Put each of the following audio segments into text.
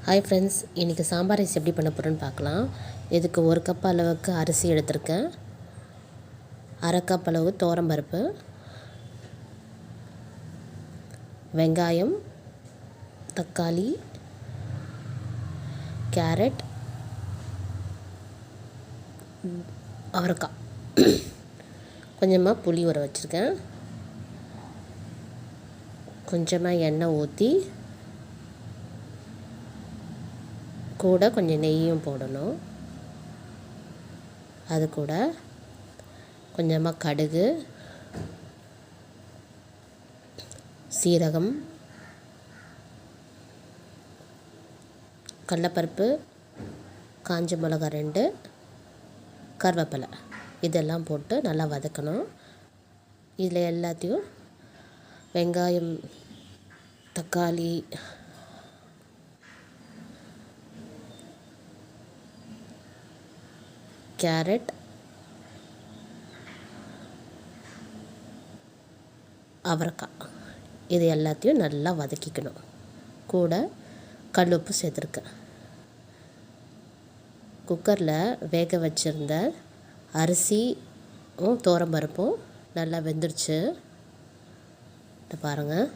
Hi friends, இன்றைக்கி sambar rice எப்படி பண்ண போகிறோன்னு பார்க்கலாம். இதுக்கு 1 கப் அளவுக்கு அரிசி எடுத்திருக்கேன். 1/2 கப் அளவு துவரம்பருப்பு, வெங்காயம், தக்காளி, கேரட், அவரைக்காய், கொஞ்சமாக புளி ஊற வச்சுருக்கேன். கொஞ்சமாக எண்ணெய் ஊற்றி கூட கொஞ்சம் நெய்யும் போடணும். அது கூட கொஞ்சமாக கடுகு, சீரகம், கடலைப்பருப்பு, காஞ்ச மிளகாய் 2, கருவேப்பிலை இதெல்லாம் போட்டு நல்லா வதக்கணும். இதில் எல்லாத்தையும் வெங்காயம், தக்காளி, கேரட், அவரைக்காய் இது எல்லாத்தையும் நல்லா வதக்கிக்கணும். கூட கல் உப்பு சேர்த்துருக்கேன். குக்கரில் வேக வச்சுருந்த அரிசியும் துவரம்பருப்பும் நல்லா வெந்துருச்சு. பாருங்கள்,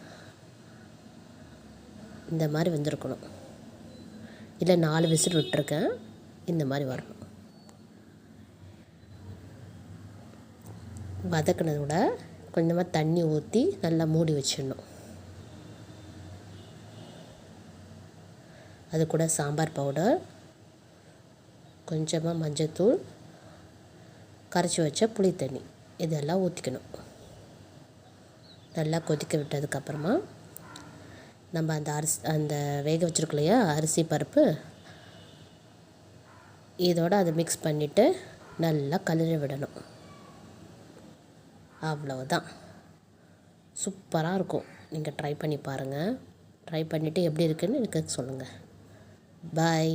இந்த மாதிரி வெந்திருக்கணும். இல்லை 4 விசில் விட்டுருக்கேன். இந்த மாதிரி வரணும். வதக்கினதோட கொஞ்சமாக தண்ணி ஊற்றி நல்லா மூடி வச்சிடணும். அது கூட சாம்பார் பவுடர், கொஞ்சமாக மஞ்சள்தூள், கரைச்சி வச்ச புளி தண்ணி இதெல்லாம் ஊற்றிக்கணும். நல்லா கொதிக்க விட்டதுக்கப்புறமா நம்ம அந்த வேக வச்சுருக்கோம் இல்லையா அரிசி பருப்பு, இதோடு அதை மிக்ஸ் பண்ணிவிட்டு நல்லா கலரி விடணும். அவ்வளவுதான். சூப்பராக இருக்கும். நீங்கள் ட்ரை பண்ணி பாருங்கள். ட்ரை பண்ணிவிட்டு எப்படி இருக்குன்னு எனக்கு சொல்லுங்கள். பாய்.